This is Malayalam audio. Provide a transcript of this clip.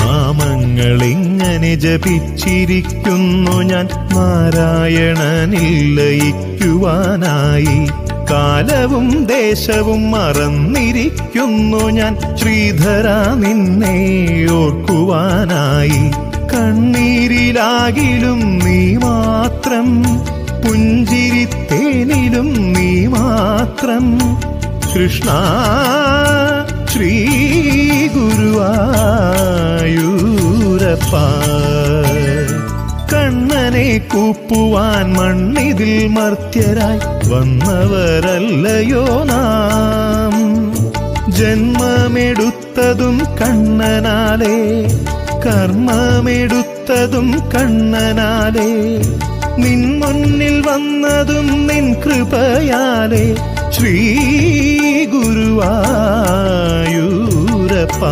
നാമങ്ങളിങ്ങനെ ജപിച്ചിരിക്കുന്നു ഞാൻ നാരായണനിൽ ലയിക്കുവാനായി. കാലവും ദേശവും മറന്നിരിക്കുന്നു ഞാൻ ശ്രീധര നിന്നെ ഓർക്കുവാനായി. കണ്ണീരിലാകിലും നീ മാത്രം, പുഞ്ചിരിത്തേനിലും നീ മാത്രം. കൃഷ്ണ ശ്രീ ഗുരുവായൂരപ്പ. കണ്ണനെ കൂപ്പുവാൻ മണ്ണിതിൽ മർത്യരായി വന്നവരല്ലയോ നാം. ജന്മമെടുത്തതും കണ്ണനാലേ, കർമ്മമെടുത്തതും കണ്ണനാലേ. നിൻ മുന്നിൽ വന്നതും നിൻ കൃപയാലേ. ശ്രീ ഗുരുവായൂരപ്പ.